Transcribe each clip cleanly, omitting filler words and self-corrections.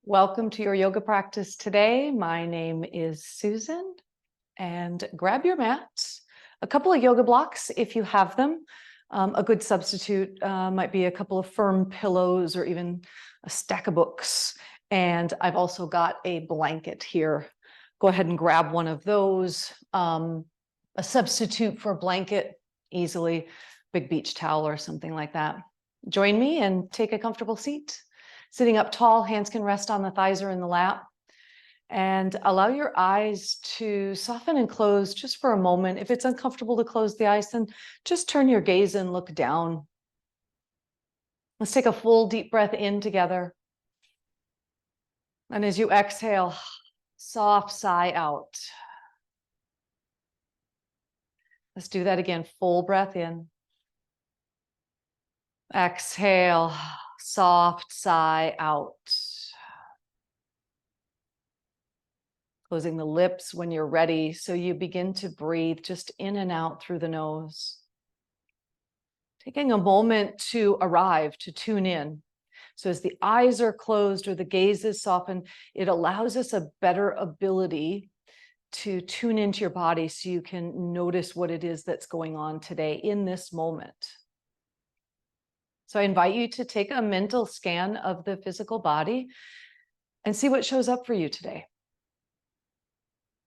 Welcome to your yoga practice today. My name is Susan, and grab your mat, a couple of yoga blocks if you have them. A good substitute might be a couple of firm pillows or even a stack of books. And I've also got a blanket here. Go ahead and grab one of those. A substitute for a blanket, easily, big beach towel or something like that. Join me and take a comfortable seat. Sitting up tall, hands can rest on the thighs or in the lap. And allow your eyes to soften and close just for a moment. If it's uncomfortable to close the eyes, then just turn your gaze and look down. Let's take a full deep breath in together. And as you exhale, soft sigh out. Let's do that again. Full breath in. Exhale, soft sigh out. Closing the lips when you're ready, so you begin to breathe just in and out through the nose. Taking a moment to arrive, to tune in. So as the eyes are closed or the gaze is softened, it allows us a better ability to tune into your body so you can notice what it is that's going on today in this moment. So I invite you to take a mental scan of the physical body and see what shows up for you today,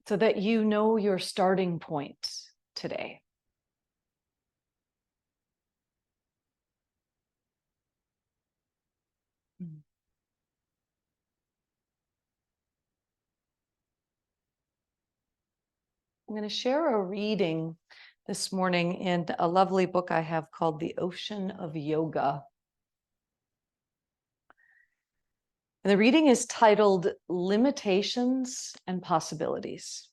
so that you know your starting point today. I'm going to share a reading this morning in a lovely book I have called The Ocean of Yoga. And the reading is titled Limitations and Possibilities.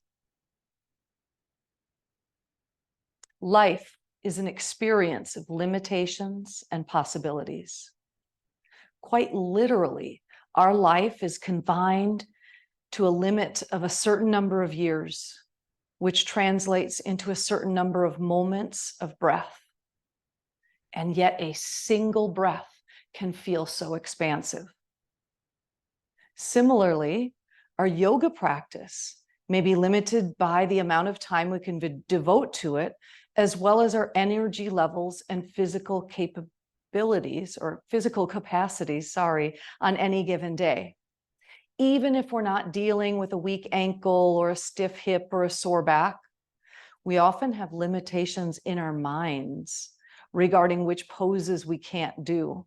Life is an experience of limitations and possibilities. Quite literally, our life is confined to a limit of a certain number of years, which translates into a certain number of moments of breath. And yet a single breath can feel so expansive. Similarly, our yoga practice may be limited by the amount of time we can devote to it, as well as our energy levels and physical capabilities or physical capacities, on any given day. Even if we're not dealing with a weak ankle or a stiff hip or a sore back, we often have limitations in our minds regarding which poses we can't do,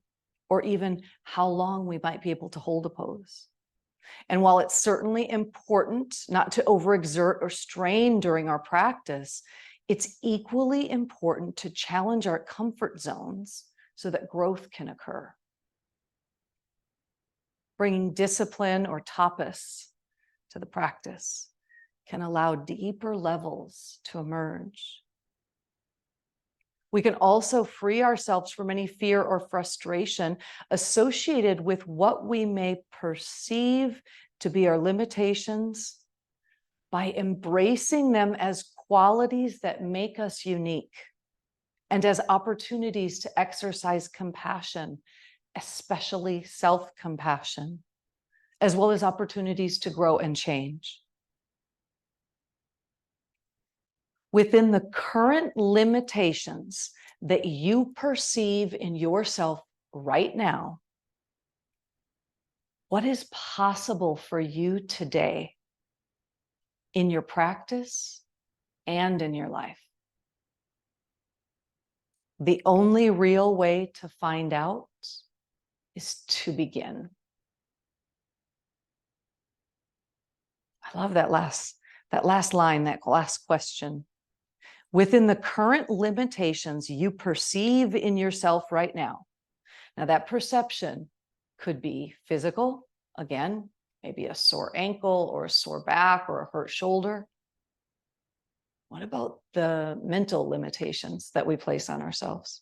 or even how long we might be able to hold a pose. And while it's certainly important not to overexert or strain during our practice, it's equally important to challenge our comfort zones so that growth can occur. Bringing discipline or tapas to the practice can allow deeper levels to emerge. We can also free ourselves from any fear or frustration associated with what we may perceive to be our limitations by embracing them as qualities that make us unique and as opportunities to exercise compassion, especially self-compassion, as well as opportunities to grow and change. Within the current limitations that you perceive in yourself right now, what is possible for you today in your practice and in your life? The only real way to find out is to begin. I love that last line, that last question. Within the current limitations you perceive in yourself right now. Now that perception could be physical, again, maybe a sore ankle or a sore back or a hurt shoulder. What about the mental limitations that we place on ourselves?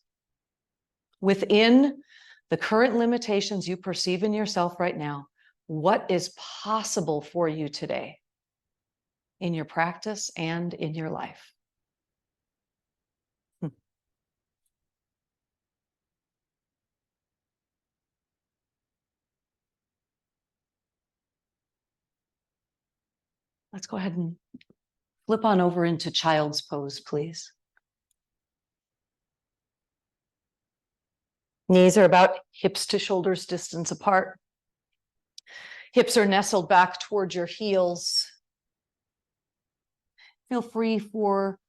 Within the current limitations you perceive in yourself right now, what is possible for you today in your practice and in your life? Let's go ahead and flip on over into child's pose, please. Knees are about hips to shoulders distance apart. Hips are nestled back towards your heels. Feel free for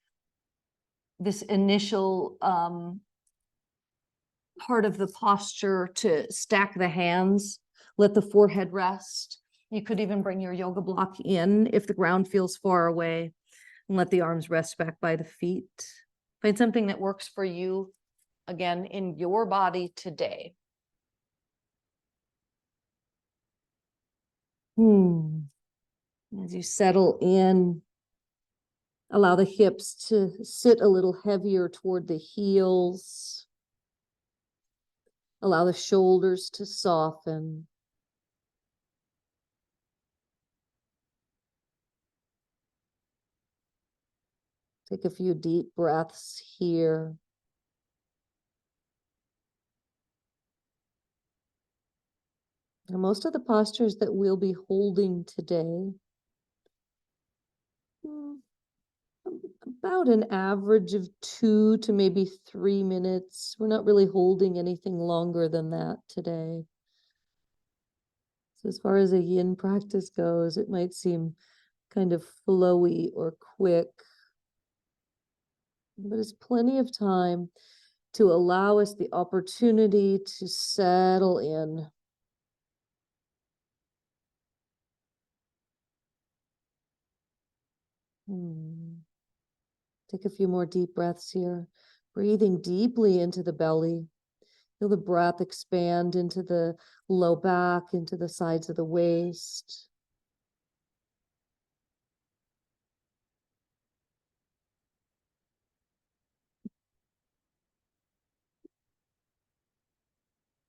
this initial part of the posture to stack the hands, let the forehead rest. You could even bring your yoga block in if the ground feels far away, and let the arms rest back by the feet. Find something that works for you, again, in your body today. As you settle in, allow the hips to sit a little heavier toward the heels. Allow the shoulders to soften. Take a few deep breaths here. Now, most of the postures that we'll be holding today, about an average of 2 to maybe 3 minutes. We're not really holding anything longer than that today. So as far as a yin practice goes, it might seem kind of flowy or quick, but it's plenty of time to allow us the opportunity to settle in. Take a few more deep breaths here, breathing deeply into the belly. Feel the breath expand into the low back, into the sides of the waist.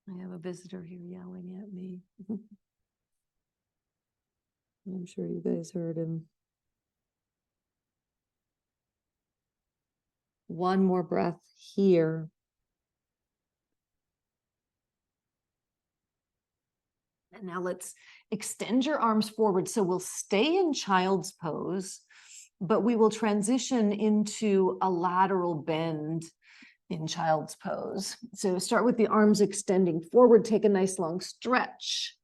I have a visitor here yelling at me. I'm sure you guys heard him. One more breath here. And now let's extend your arms forward. So we'll stay in child's pose, but we will transition into a lateral bend in child's pose. So start with the arms extending forward, take a nice long stretch,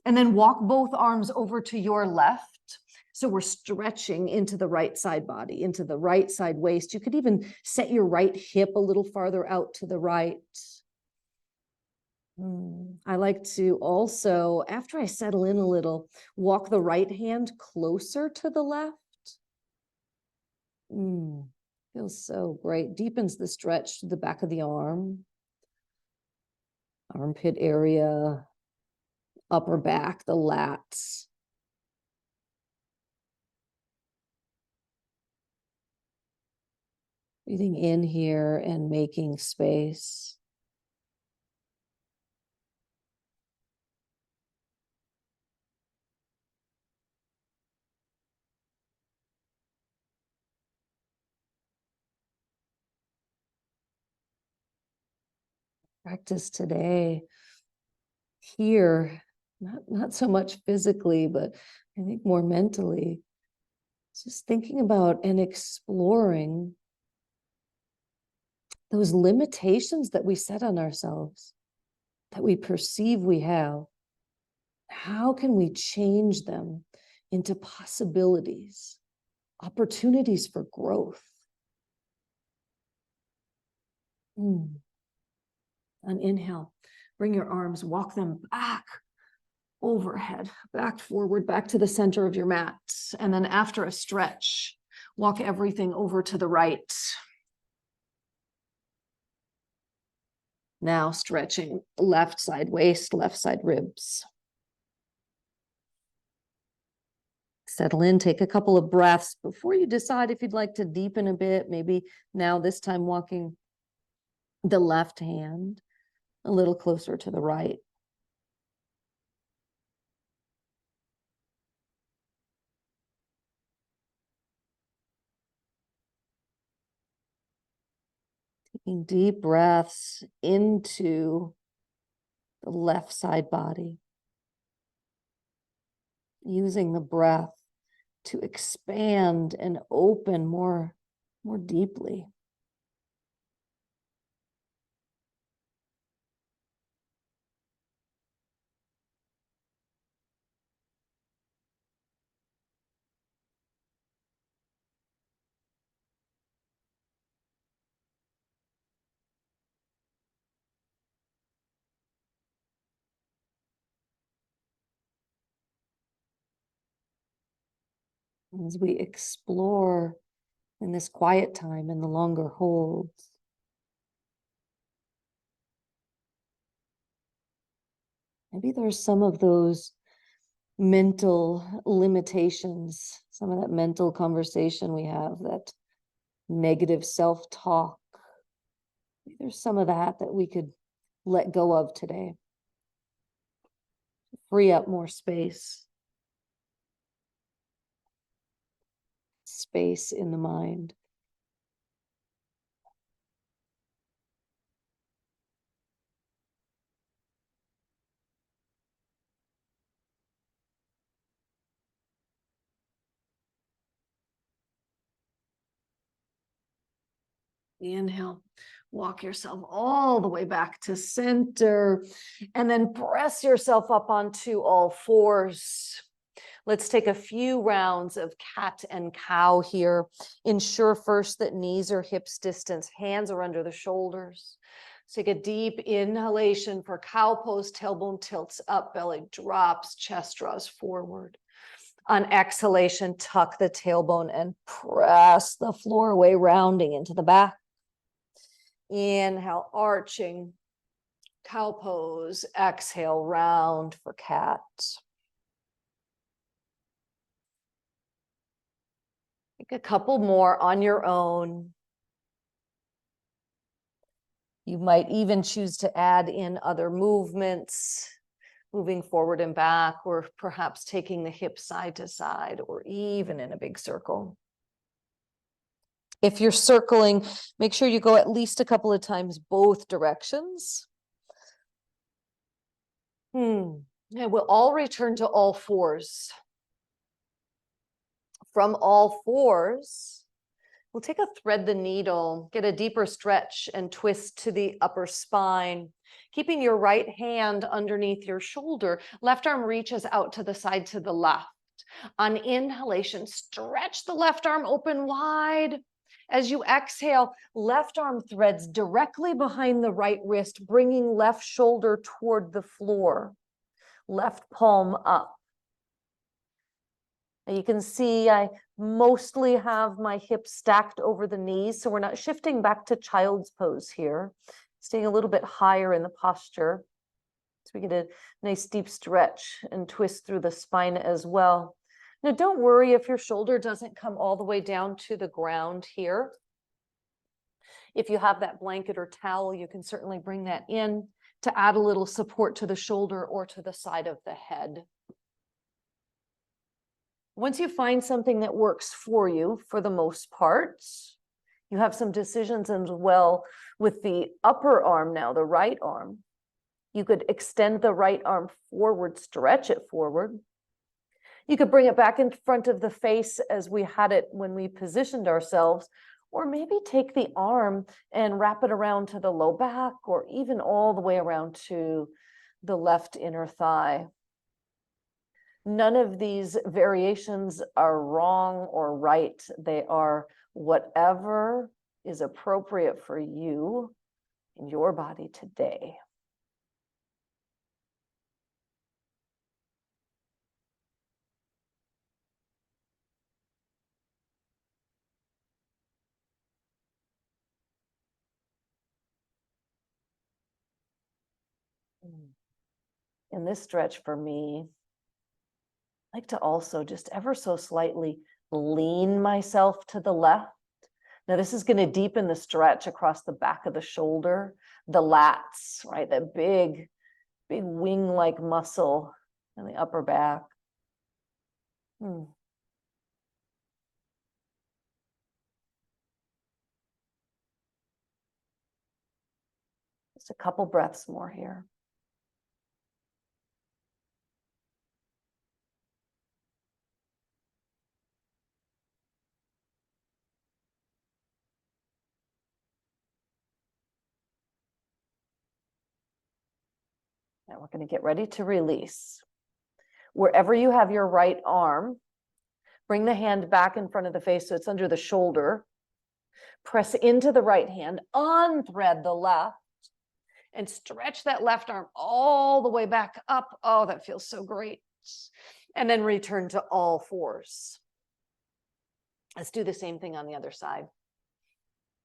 and then walk both arms over to your left. So we're stretching into the right side body, into the right side waist. You could even set your right hip a little farther out to the right. I like to also, after I settle in a little, walk the right hand closer to the left. Feels so great. Deepens the stretch to the back of the arm, armpit area, upper back, the lats. Breathing in here and making space. Practice today here, not so much physically, but I think more mentally. Just thinking about and exploring those limitations that we set on ourselves, that we perceive we have. How can we change them into possibilities, opportunities for growth? On inhale, bring your arms, walk them back overhead, back forward, back to the center of your mat. And then after a stretch, walk everything over to the right. Now stretching left side waist, left side ribs. Settle in, take a couple of breaths before you decide if you'd like to deepen a bit. Maybe now this time walking the left hand a little closer to the right. Taking deep breaths into the left side body. Using the breath to expand and open more deeply. As we explore in this quiet time and the longer holds, maybe there's some of those mental limitations, some of that mental conversation we have, that negative self-talk. Maybe there's some of that we could let go of today. Free up more space in the mind. Inhale, walk yourself all the way back to center, and then press yourself up onto all fours. Let's take a few rounds of cat and cow here. Ensure first that knees are hips distance, hands are under the shoulders. Take a deep inhalation for cow pose, tailbone tilts up, belly drops, chest draws forward. On exhalation, tuck the tailbone and press the floor away, rounding into the back. Inhale, arching, cow pose. Exhale, round for cat. Take a couple more on your own. You might even choose to add in other movements, moving forward and back, or perhaps taking the hips side to side, or even in a big circle. If you're circling, make sure you go at least a couple of times both directions. And we'll all return to all fours. From all fours, we'll take a thread the needle, get a deeper stretch and twist to the upper spine. Keeping your right hand underneath your shoulder, left arm reaches out to the side to the left. On inhalation, stretch the left arm open wide. As you exhale, left arm threads directly behind the right wrist, bringing left shoulder toward the floor, left palm up. Now you can see I mostly have my hips stacked over the knees, so we're not shifting back to child's pose here, staying a little bit higher in the posture. So we get a nice deep stretch and twist through the spine as well. Now, don't worry if your shoulder doesn't come all the way down to the ground here. If you have that blanket or towel, you can certainly bring that in to add a little support to the shoulder or to the side of the head. Once you find something that works for you, for the most part, you have some decisions as well with the upper arm now, the right arm. You could extend the right arm forward, stretch it forward. You could bring it back in front of the face as we had it when we positioned ourselves, or maybe take the arm and wrap it around to the low back, or even all the way around to the left inner thigh. None of these variations are wrong or right. They are whatever is appropriate for you in your body today. In this stretch for me, I like to also just ever so slightly lean myself to the left. Now this is going to deepen the stretch across the back of the shoulder, the lats, right? That big wing-like muscle in the upper back. Just a couple breaths more here. we're going to get ready to release. Wherever you have your right arm, bring the hand back in front of the face so it's under the shoulder. Press into the right hand, unthread the left, and stretch that left arm all the way back up. Oh, that feels so great. And then return to all fours. Let's do the same thing on the other side.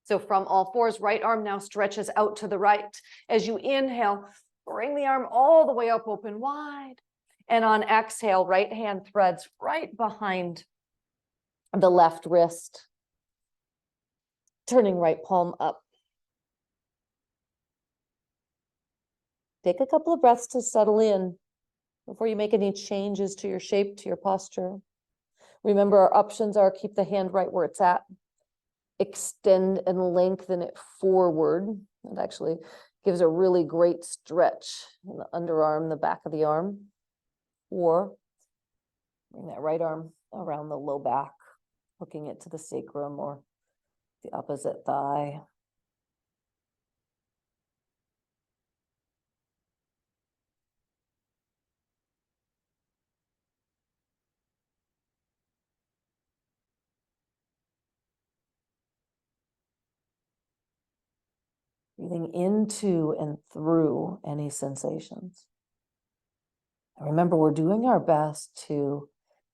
So from all fours, right arm now stretches out to the right. As you inhale, bring the arm all the way up, open wide. And on exhale, right hand threads right behind the left wrist, turning right palm up. Take a couple of breaths to settle in before you make any changes to your shape, to your posture. Remember, our options are keep the hand right where it's at, extend and lengthen it forward. It actually gives a really great stretch in the underarm, the back of the arm. Or bring that right arm around the low back, hooking it to the sacrum or the opposite thigh. Breathing into and through any sensations. And remember, we're doing our best to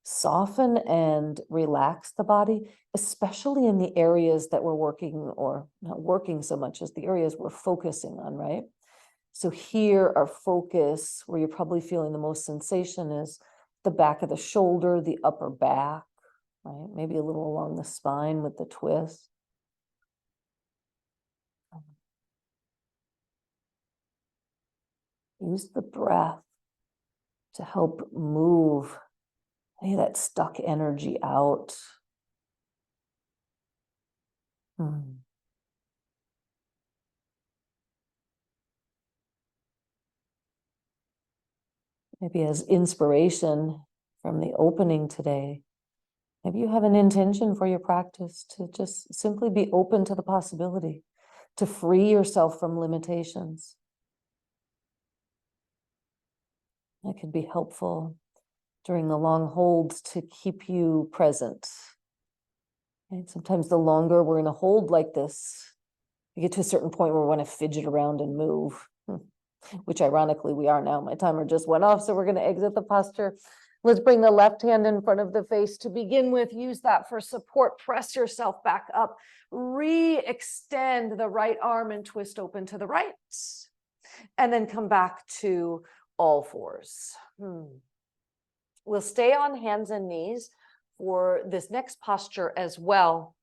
soften and relax the body, especially in the areas that we're working, or not working so much as the areas we're focusing on, right? So here, our focus, where you're probably feeling the most sensation, is the back of the shoulder, the upper back, right? Maybe a little along the spine with the twist. Use the breath to help move any of that stuck energy out. Maybe as inspiration from the opening today, maybe you have an intention for your practice to just simply be open to the possibility, to free yourself from limitations. That could be helpful during the long holds to keep you present. And sometimes the longer we're in a hold like this, we get to a certain point where we want to fidget around and move, which ironically we are now. My timer just went off, so we're going to exit the posture. Let's bring the left hand in front of the face to begin with. Use that for support. Press yourself back up. Re-extend the right arm and twist open to the right. And then come back to all fours. We'll stay on hands and knees for this next posture as well.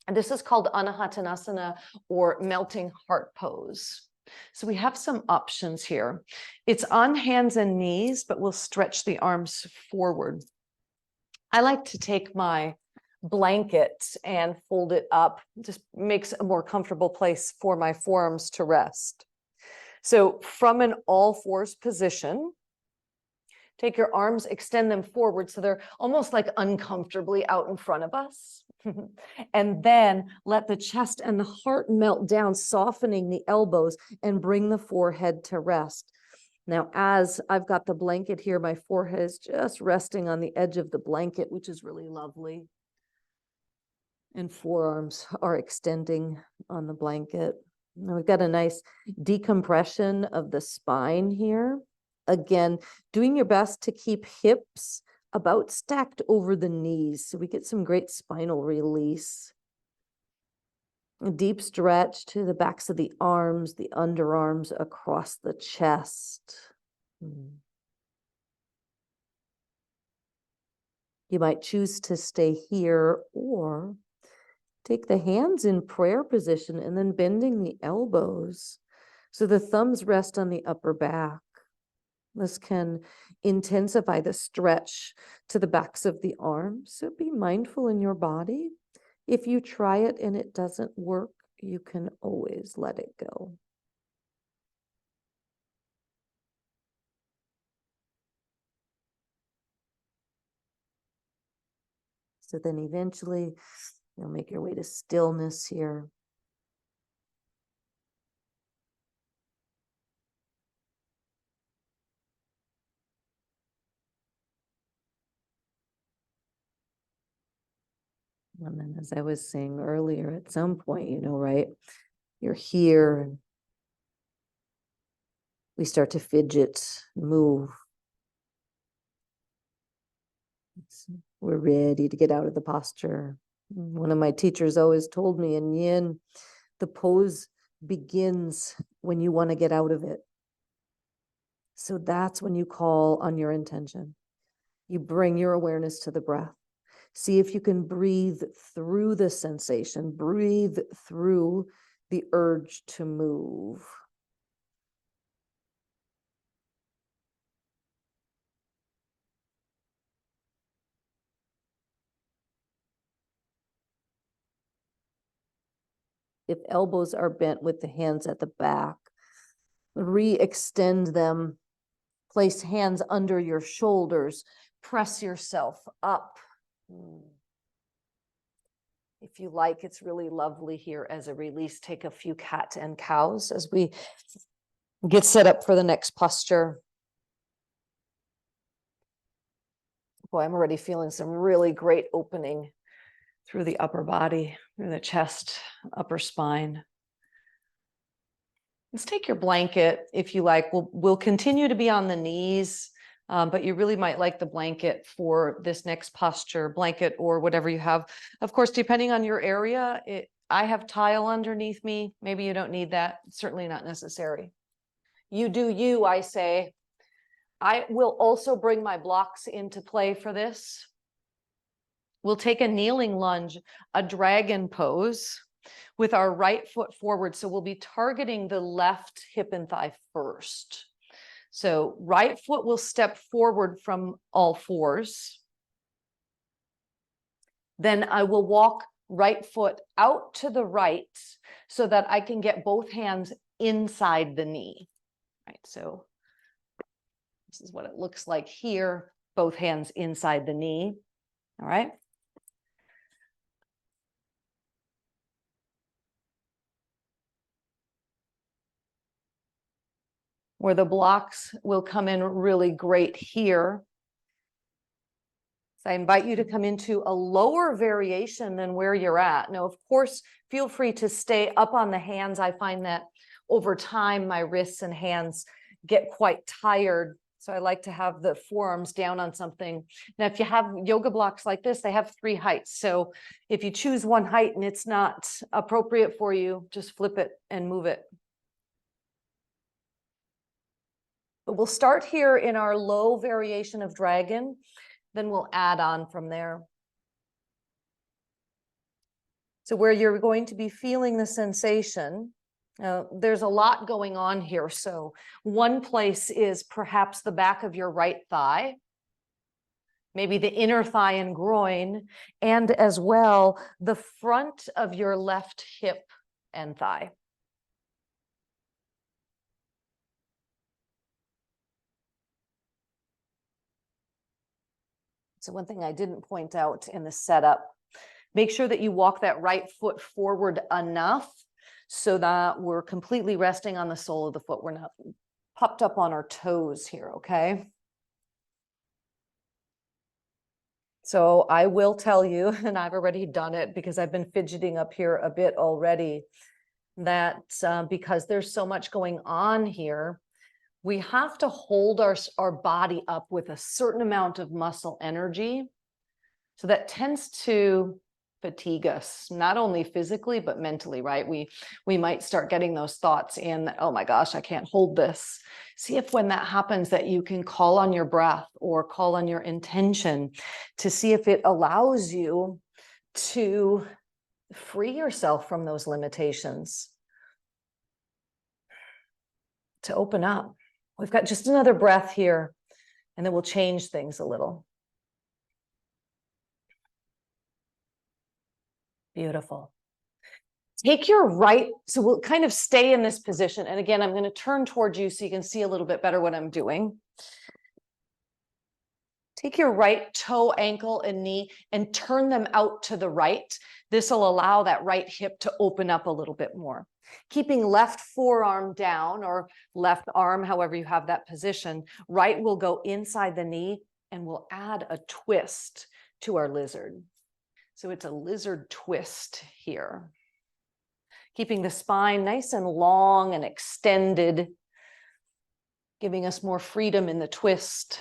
And this is called Anahatanasana, or melting heart pose. So we have some options here. It's on hands and knees, but we'll stretch the arms forward. I like to take my blanket and fold it up. Just makes a more comfortable place for my forearms to rest. So from an all fours position, take your arms, extend them forward so they're almost like uncomfortably out in front of us. And then let the chest and the heart melt down, softening the elbows, and bring the forehead to rest. Now, as I've got the blanket here, my forehead is just resting on the edge of the blanket, which is really lovely. And forearms are extending on the blanket. Now we've got a nice decompression of the spine here. Again, doing your best to keep hips about stacked over the knees, so we get some great spinal release. A deep stretch to the backs of the arms, the underarms, across the chest. You might choose to stay here, or take the hands in prayer position and then bending the elbows so the thumbs rest on the upper back. This can intensify the stretch to the backs of the arms. So be mindful in your body. If you try it and it doesn't work, you can always let it go. So then eventually you'll make your way to stillness here. And then, as I was saying earlier, at some point, right, you're here and we start to fidget, move. We're ready to get out of the posture. One of my teachers always told me in yin, the pose begins when you want to get out of it. So that's when you call on your intention. You bring your awareness to the breath. See if you can breathe through the sensation, breathe through the urge to move. If elbows are bent with the hands at the back, re-extend them. Place hands under your shoulders. Press yourself up. If you like, it's really lovely here as a release. Take a few cat and cows as we get set up for the next posture. Boy, I'm already feeling some really great opening through the upper body, through the chest, upper spine. Let's take your blanket if you like. We'll continue to be on the knees, but you really might like the blanket for this next posture, blanket or whatever you have. Of course, depending on your area, I have tile underneath me. Maybe you don't need that. It's certainly not necessary. You do you, I say. I will also bring my blocks into play for this. We'll take a kneeling lunge, a dragon pose with our right foot forward. So we'll be targeting the left hip and thigh first. So right foot will step forward from all fours. Then I will walk right foot out to the right so that I can get both hands inside the knee. Right, so this is what it looks like here, both hands inside the knee. All right. Where the blocks will come in really great here. So I invite you to come into a lower variation than where you're at. Now, of course, feel free to stay up on the hands. I find that over time, my wrists and hands get quite tired. So I like to have the forearms down on something. Now, if you have yoga blocks like this, they have 3 heights. So if you choose one height and it's not appropriate for you, just flip it and move it. But we'll start here in our low variation of dragon, then we'll add on from there. So where you're going to be feeling the sensation, there's a lot going on here. So one place is perhaps the back of your right thigh, maybe the inner thigh and groin, and as well, the front of your left hip and thigh. So one thing I didn't point out in the setup, make sure that you walk that right foot forward enough so that we're completely resting on the sole of the foot. We're not popped up on our toes here, okay? So I will tell you, and I've already done it because I've been fidgeting up here a bit already, that because there's so much going on here, we have to hold our body up with a certain amount of muscle energy. So that tends to fatigue us, not only physically, but mentally, right? We might start getting those thoughts in that, oh my gosh, I can't hold this. See if when that happens that you can call on your breath or call on your intention to see if it allows you to free yourself from those limitations, to open up. We've got just another breath here, and then we'll change things a little. Beautiful. Take your right, so we'll kind of stay in this position. And again, I'm going to turn towards you so you can see a little bit better what I'm doing. Take your right toe, ankle, and knee and turn them out to the right. This will allow that right hip to open up a little bit more. Keeping left forearm down or left arm, however you have that position, right will go inside the knee and we'll add a twist to our lizard. So it's a lizard twist here. Keeping the spine nice and long and extended, giving us more freedom in the twist.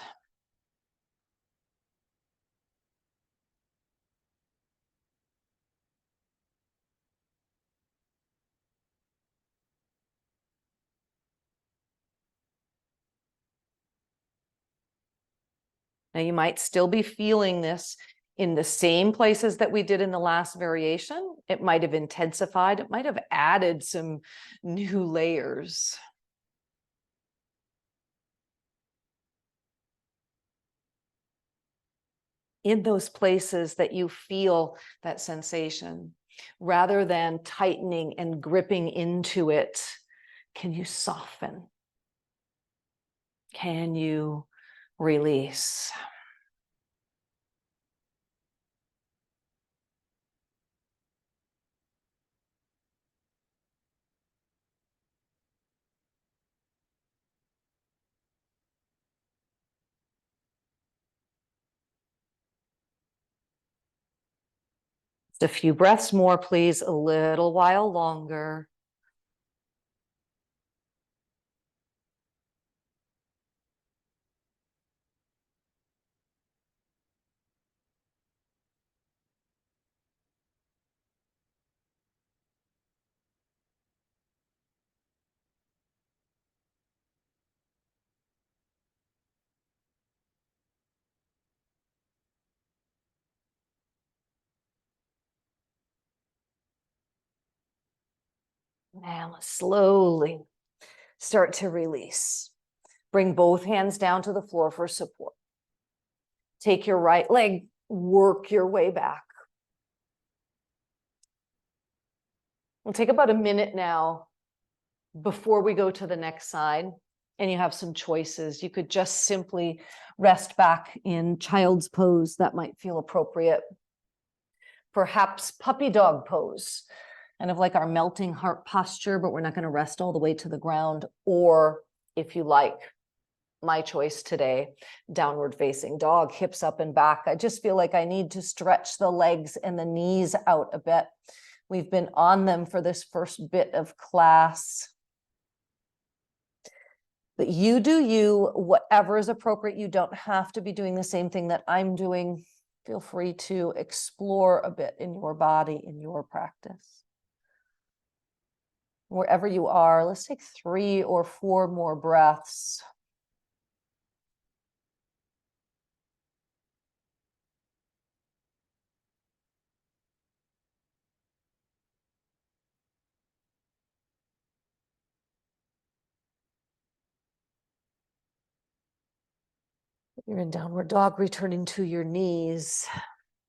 Now you might still be feeling this in the same places that we did in the last variation. It might have intensified, it might have added some new layers. In those places that you feel that sensation, rather than tightening and gripping into it, can you soften? Can you release? Just a few breaths more, please, a little while longer. Now slowly start to release. Bring both hands down to the floor for support. Take your right leg, work your way back. We'll take about a minute now before we go to the next side, and you have some choices. You could just simply rest back in child's pose. That might feel appropriate. Perhaps puppy dog pose, kind of like our melting heart posture, but we're not going to rest all the way to the ground. Or if you like, my choice today, downward facing dog, hips up and back. I just feel like I need to stretch the legs and the knees out a bit. We've been on them for this first bit of class. But you do you, whatever is appropriate. You don't have to be doing the same thing that I'm doing. Feel free to explore a bit in your body, in your practice. Wherever you are, let's take 3 or 4 more breaths. You're in downward dog, returning to your knees.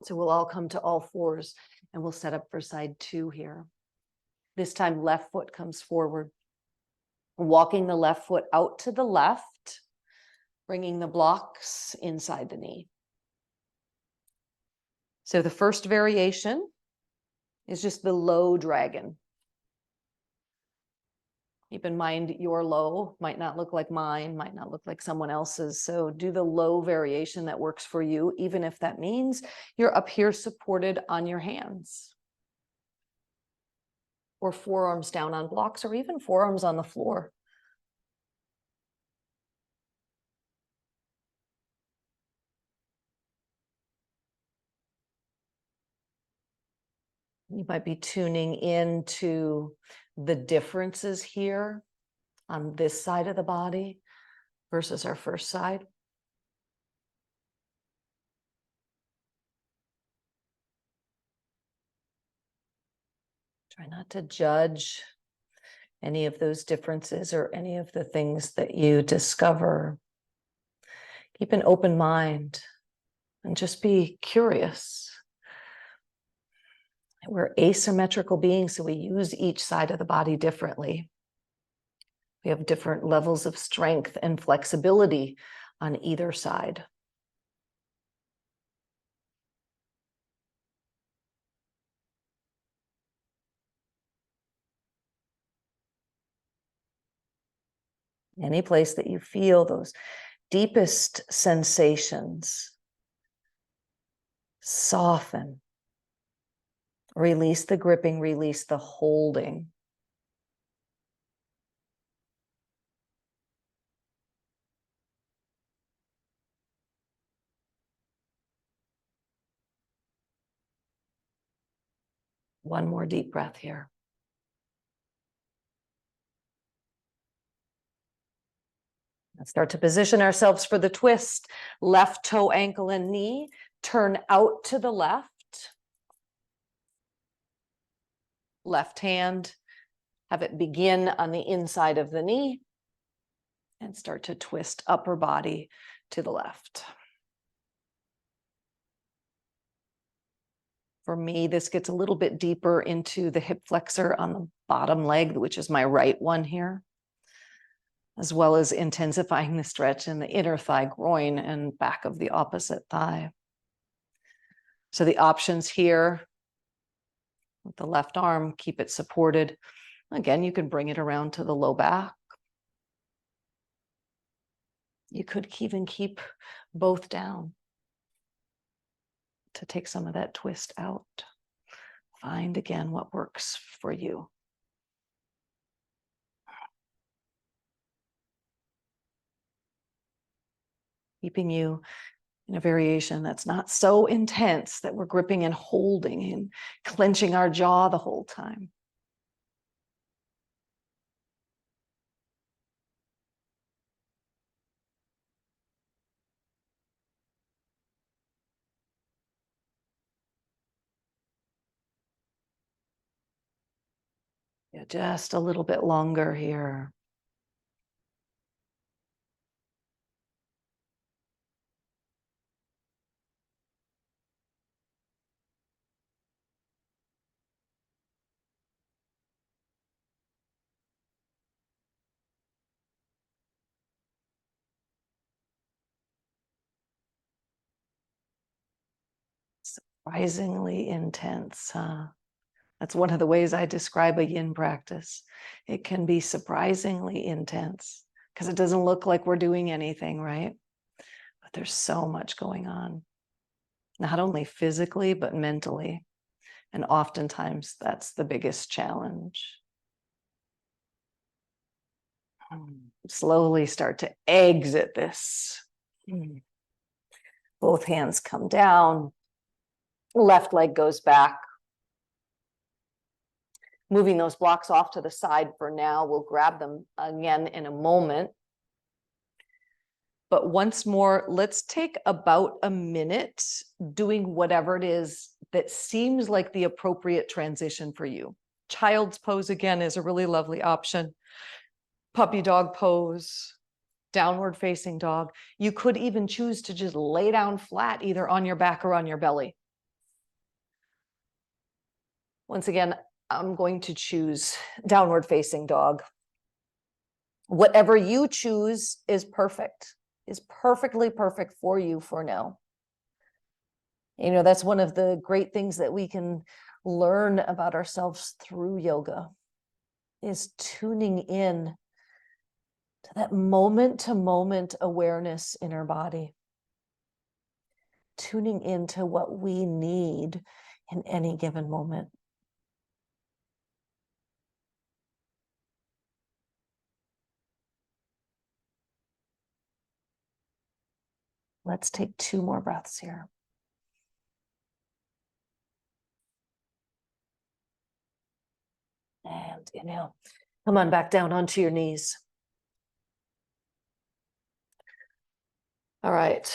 So we'll all come to all fours and we'll set up for side 2 here. This time, left foot comes forward. Walking the left foot out to the left, bringing the blocks inside the knee. So the first variation is just the low dragon. Keep in mind your low might not look like mine, might not look like someone else's. So do the low variation that works for you, even if that means you're up here supported on your hands. Or forearms down on blocks, or even forearms on the floor. You might be tuning into the differences here on this side of the body versus our first side. Try not to judge any of those differences or any of the things that you discover. Keep an open mind and just be curious. We're asymmetrical beings, so we use each side of the body differently. We have different levels of strength and flexibility on either side. Any place that you feel those deepest sensations, soften Release the gripping, release the holding. One more deep breath here. Let's start to position ourselves for the twist. Left toe, ankle, and knee. Turn out to the left. Left hand, have it begin on the inside of the knee. And start to twist upper body to the left. For me, this gets a little bit deeper into the hip flexor on the bottom leg, which is my right one here, as well as intensifying the stretch in the inner thigh, groin, and back of the opposite thigh. So the options here with the left arm, keep it supported. Again, you can bring it around to the low back. You could even keep both down to take some of that twist out. Find again what works for you. Keeping you in a variation that's not so intense that we're gripping and holding and clenching our jaw the whole time. Yeah, just a little bit longer here. Surprisingly intense, huh? That's one of the ways I describe a yin practice. It can be surprisingly intense because it doesn't look like we're doing anything, right? But there's so much going on, not only physically, but mentally. And oftentimes that's the biggest challenge. Slowly start to exit this. Both hands come down. Left leg goes back. Moving those blocks off to the side for now. We'll grab them again in a moment. But once more, let's take about a minute doing whatever it is that seems like the appropriate transition for you. Child's pose again is a really lovely option. Puppy dog pose, downward facing dog. You could even choose to just lay down flat, either on your back or on your belly. Once again, I'm going to choose downward facing dog. Whatever you choose is perfect, is perfectly perfect for you for now. You know, that's one of the great things that we can learn about ourselves through yoga, is tuning in to that moment-to-moment awareness in our body, tuning into what we need in any given moment. Let's take 2 more breaths here. And inhale. Come on back down onto your knees. All right.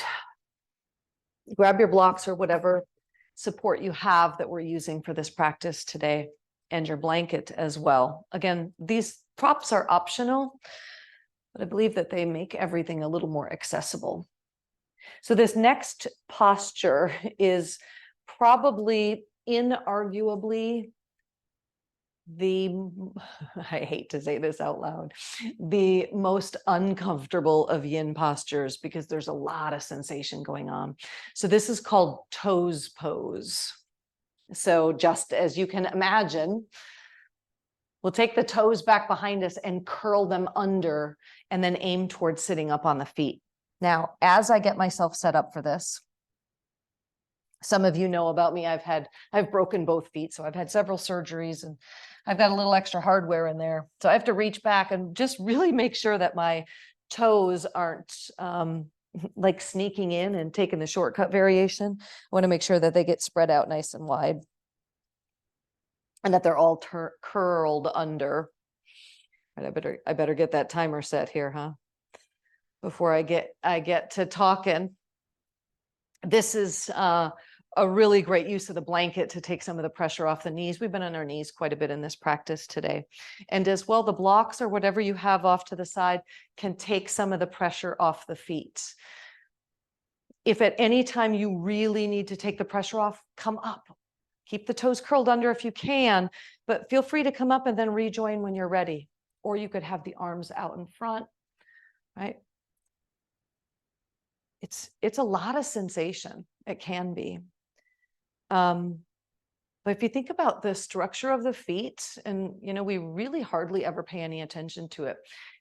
Grab your blocks or whatever support you have that we're using for this practice today, and your blanket as well. Again, these props are optional, but I believe that they make everything a little more accessible. So this next posture is probably inarguably I hate to say this out loud, the most uncomfortable of yin postures, because there's a lot of sensation going on. So this is called toes pose. So just as you can imagine, we'll take the toes back behind us and curl them under, and then aim towards sitting up on the feet. Now, as I get myself set up for this, Some of you know about me, I've broken both feet, so I've had several surgeries and I've got a little extra hardware in there. So I have to reach back and just really make sure that my toes aren't like sneaking in and taking the shortcut variation. I want to make sure that they get spread out nice and wide and that they're all curled under. And I better get that timer set here, huh? Before I get to talking. This is a really great use of the blanket to take some of the pressure off the knees. We've been on our knees quite a bit in this practice today. And as well, the blocks or whatever you have off to the side can take some of the pressure off the feet. If at any time you really need to take the pressure off, come up. Keep the toes curled under if you can, but feel free to come up and then rejoin when you're ready. Or you could have the arms out in front, right? It's a lot of sensation. It can be. But if you think about the structure of the feet, and we really hardly ever pay any attention to it.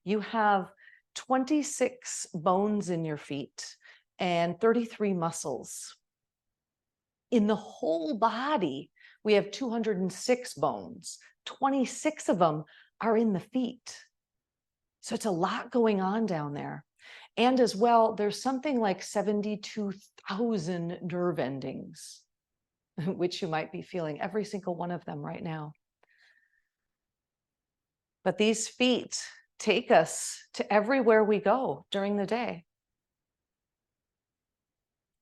You have 26 bones in your feet and 33 muscles. In the whole body, we have 206 bones. 26 of them are in the feet. So it's a lot going on down there. And as well, there's something like 72,000 nerve endings, which you might be feeling every single one of them right now. But these feet take us to everywhere we go during the day.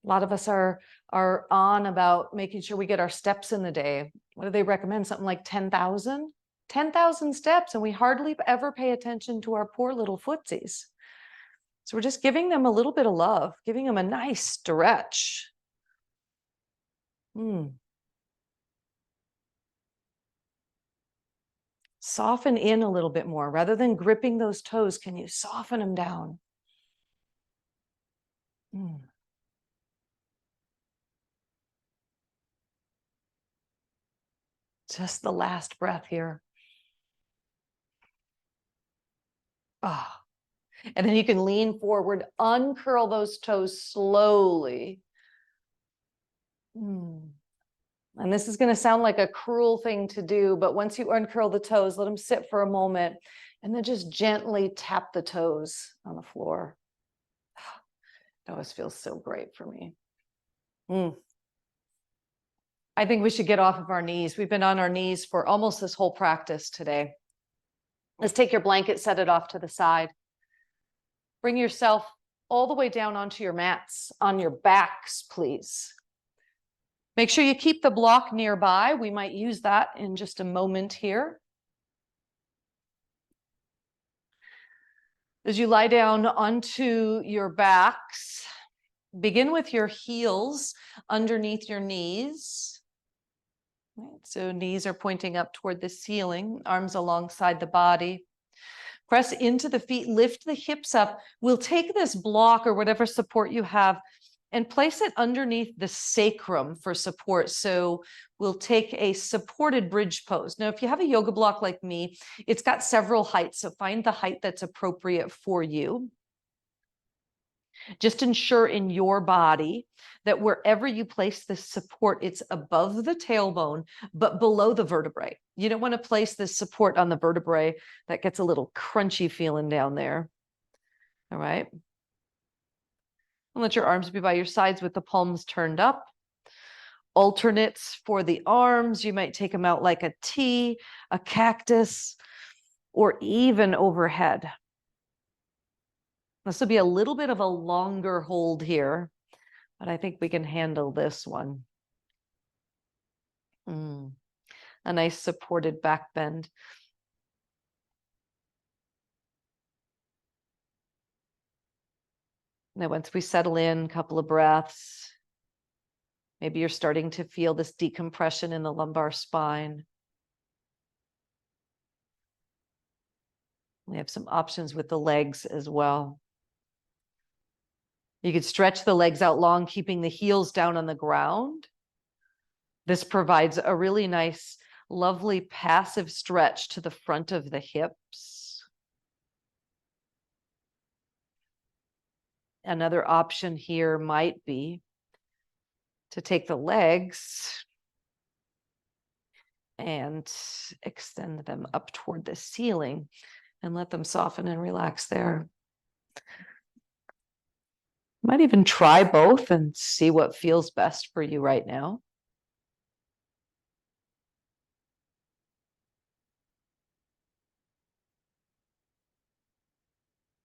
A lot of us are on about making sure we get our steps in the day. What do they recommend? Something like 10,000? 10,000 steps, and we hardly ever pay attention to our poor little footsies. So we're just giving them a little bit of love, giving them a nice stretch. Soften in a little bit more. Rather than gripping those toes, can you soften them down? Just the last breath here. Ah. And then you can lean forward, uncurl those toes slowly. And this is going to sound like a cruel thing to do, but once you uncurl the toes, let them sit for a moment and then just gently tap the toes on the floor. It always feels so great for me. I think we should get off of our knees. We've been on our knees for almost this whole practice today. Let's take your blanket, set it off to the side. Bring yourself all the way down onto your mats, on your backs, please. Make sure you keep the block nearby. We might use that in just a moment here. As you lie down onto your backs, begin with your heels underneath your knees. Right, so knees are pointing up toward the ceiling, arms alongside the body. Press into the feet, lift the hips up. We'll take this block or whatever support you have and place it underneath the sacrum for support. So we'll take a supported bridge pose. Now, if you have a yoga block like me, it's got several heights. So find the height that's appropriate for you. Just ensure in your body that wherever you place this support, it's above the tailbone, but below the vertebrae. You don't want to place this support on the vertebrae. That gets a little crunchy feeling down there. All right. And let your arms be by your sides with the palms turned up. Alternates for the arms. You might take them out like a T, a cactus, or even overhead. This will be a little bit of a longer hold here, but I think we can handle this one. A nice supported back bend. Now, once we settle in, a couple of breaths, maybe you're starting to feel this decompression in the lumbar spine. We have some options with the legs as well. You could stretch the legs out long, keeping the heels down on the ground. This provides a really nice, lovely passive stretch to the front of the hips. Another option here might be to take the legs and extend them up toward the ceiling and let them soften and relax there. Might even try both and see what feels best for you right now.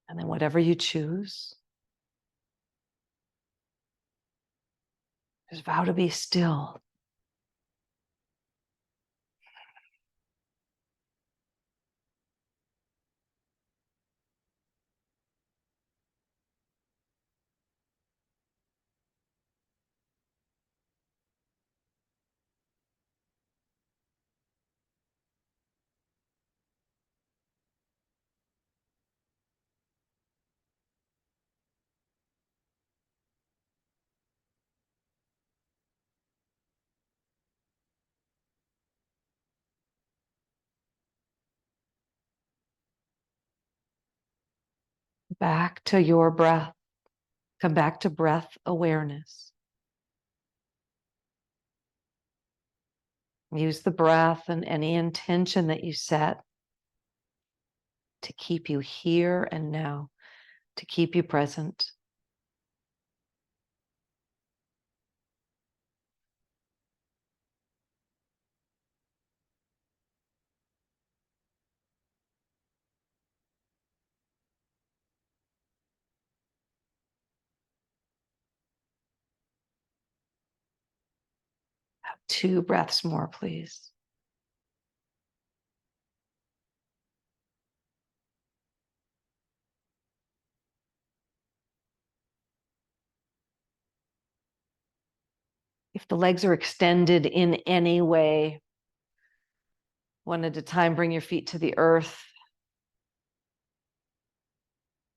And then whatever you choose, just vow to be still. Back to your breath. Come back to breath awareness. Use the breath and any intention that you set to keep you here and now, to keep you present. Have 2 breaths more, please. If the legs are extended in any way, one at a time, bring your feet to the earth.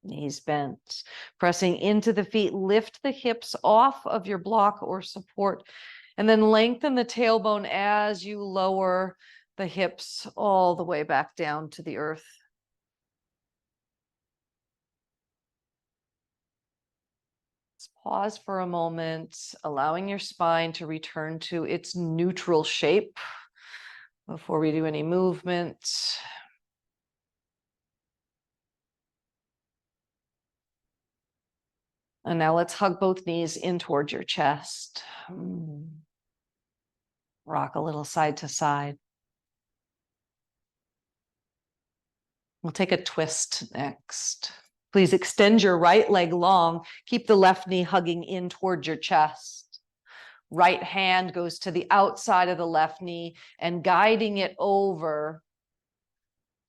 Knees bent, pressing into the feet, lift the hips off of your block or support, and then lengthen the tailbone as you lower the hips all the way back down to the earth. Let's pause for a moment, allowing your spine to return to its neutral shape before we do any movement. And now let's hug both knees in towards your chest. Rock a little side to side. We'll take a twist next. Please extend your right leg long. Keep the left knee hugging in towards your chest. Right hand goes to the outside of the left knee and guiding it over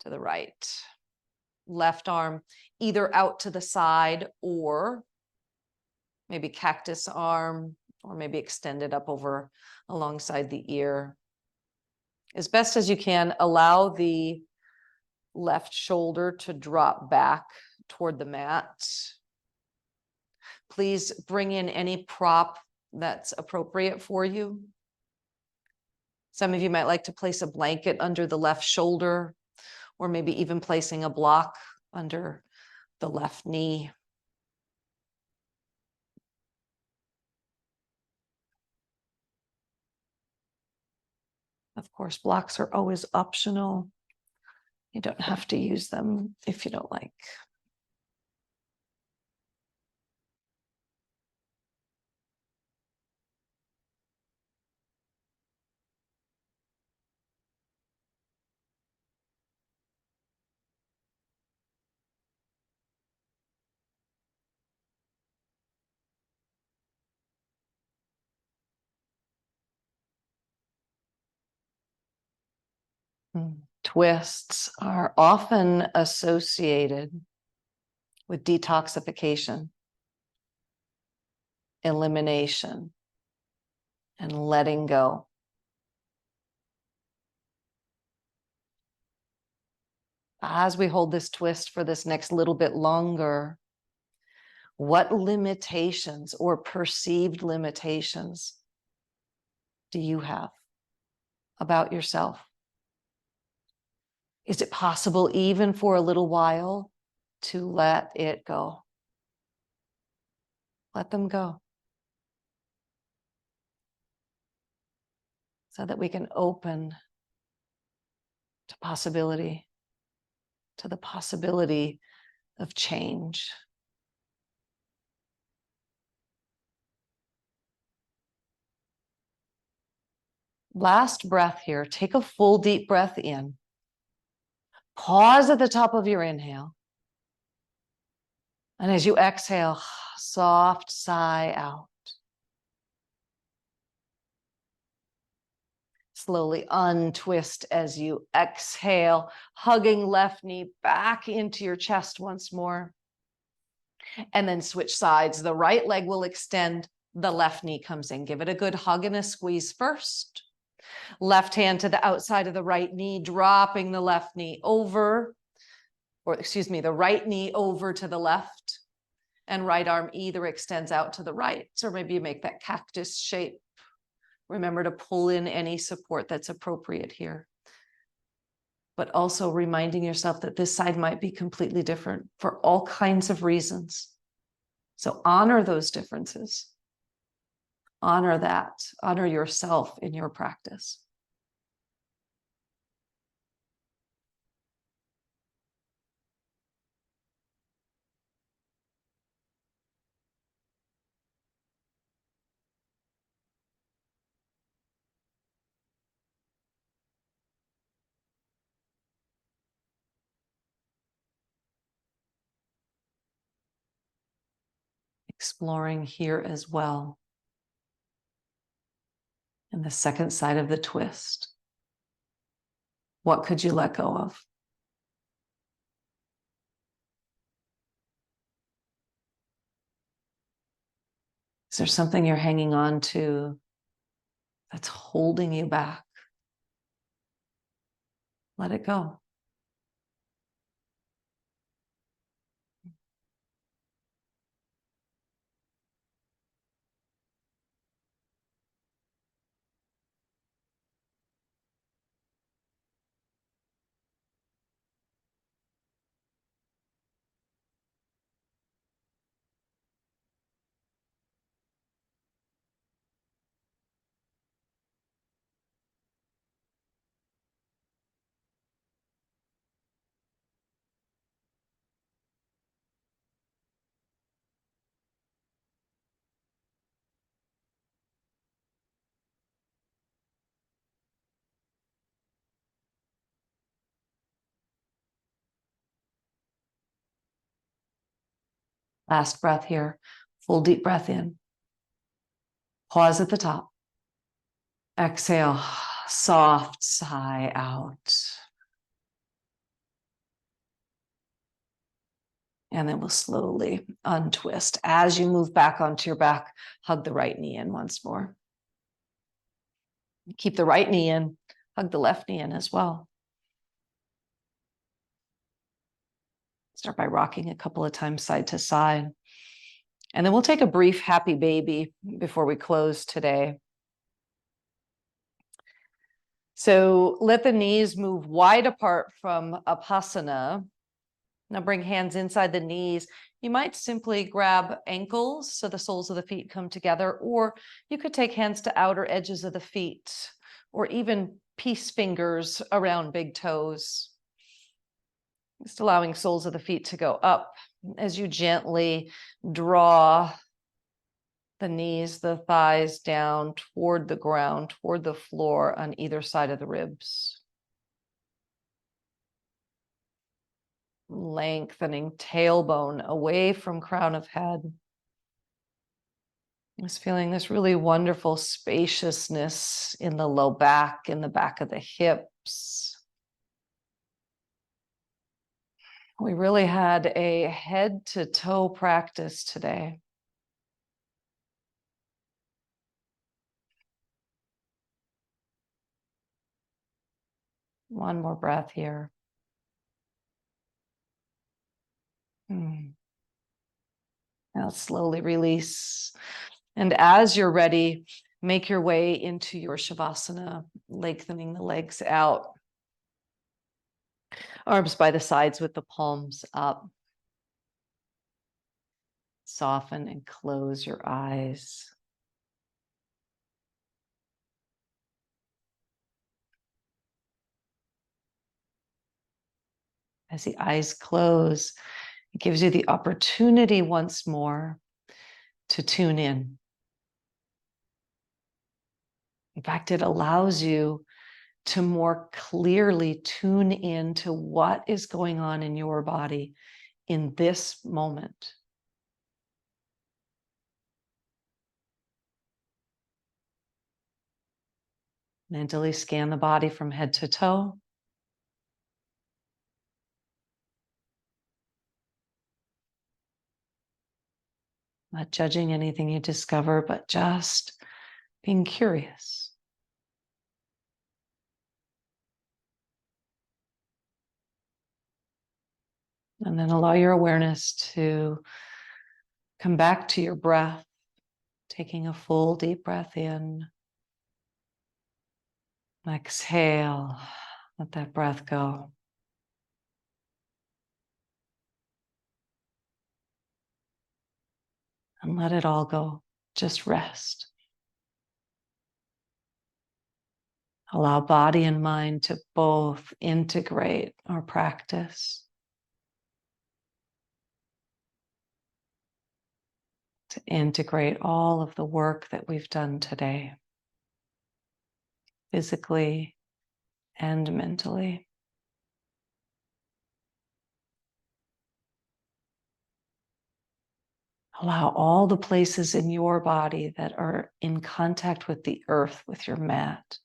to the right. Left arm either out to the side or maybe cactus arm, or maybe extended up over alongside the ear. As best as you can, allow the left shoulder to drop back toward the mat. Please bring in any prop that's appropriate for you. Some of you might like to place a blanket under the left shoulder, or maybe even placing a block under the left knee. Of course, blocks are always optional. You don't have to use them if you don't like. Twists are often associated with detoxification, elimination, and letting go. As we hold this twist for this next little bit longer, what limitations or perceived limitations do you have about yourself? Is it possible, even for a little while, to let it go? Let them go. so that we can open to possibility, to the possibility of change. Last breath here. Take a full deep breath in. Pause at the top of your inhale. And as you exhale, soft sigh out. Slowly untwist as you exhale, hugging left knee back into your chest once more. And then switch sides. The right leg will extend, the left knee comes in. Give it a good hug and a squeeze first. Left hand to the outside of the right knee, dropping the left knee over, or excuse me, the right knee over to the left, and right arm either extends out to the right, or maybe you make that cactus shape. Remember to pull in any support that's appropriate here. But also reminding yourself that this side might be completely different for all kinds of reasons. So honor those differences. Honor that. Honor yourself in your practice. Exploring here as well. And the second side of the twist. What could you let go of? Is there something you're hanging on to that's holding you back? Let it go. Last breath here. Full deep breath in. Pause at the top. Exhale, soft sigh out. And then we'll slowly untwist. As you move back onto your back, hug the right knee in once more. Keep the right knee in, hug the left knee in as well. Start by rocking a couple of times side to side. And then we'll take a brief happy baby before we close today. So let the knees move wide apart from Apasana. Now bring hands inside the knees. You might simply grab ankles so the soles of the feet come together, or you could take hands to outer edges of the feet, or even peace fingers around big toes. Just allowing soles of the feet to go up as you gently draw the knees, the thighs down toward the ground, toward the floor on either side of the ribs. Lengthening tailbone away from crown of head. Just feeling this really wonderful spaciousness in the low back, in the back of the hips. We really had a head to toe practice today. One more breath here. Now slowly release. And as you're ready, make your way into your Shavasana, lengthening the legs out. Arms by the sides with the palms up. Soften and close your eyes. As the eyes close, it gives you the opportunity once more to tune in. In fact, it allows you to more clearly tune in to what is going on in your body in this moment. Mentally scan the body from head to toe. Not judging anything you discover, but just being curious. And then allow your awareness to come back to your breath, taking a full deep breath in. Exhale, let that breath go. And let it all go. Just rest. Allow body and mind to both integrate our practice, to integrate all of the work that we've done today, physically and mentally. Allow all the places in your body that are in contact with the earth, with your mat,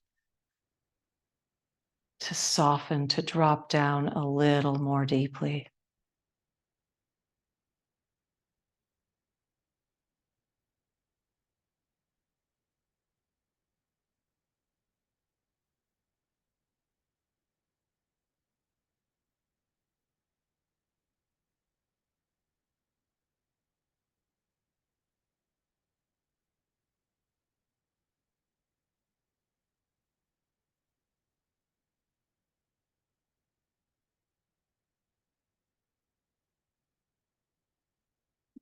to soften, to drop down a little more deeply.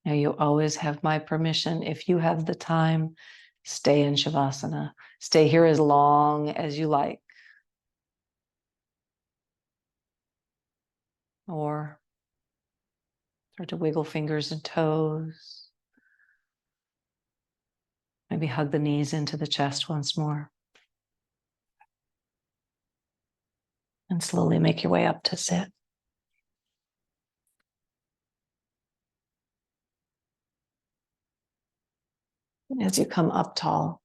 Now, you always have my permission. If you have the time, stay in Shavasana. Stay here as long as you like. Or start to wiggle fingers and toes. Maybe hug the knees into the chest once more. And slowly make your way up to sit. As you come up tall,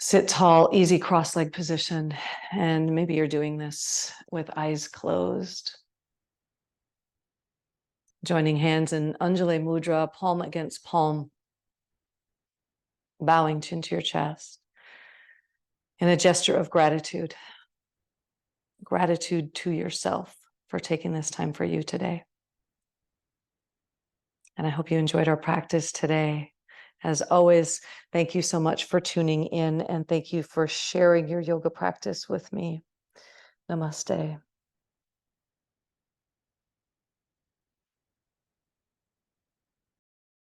sit tall, easy cross-leg position. And maybe you're doing this with eyes closed. Joining hands in Anjali Mudra, palm against palm. Bowing chin to your chest. In a gesture of gratitude. Gratitude to yourself for taking this time for you today. And I hope you enjoyed our practice today. As always, thank you so much for tuning in, and thank you for sharing your yoga practice with me. Namaste.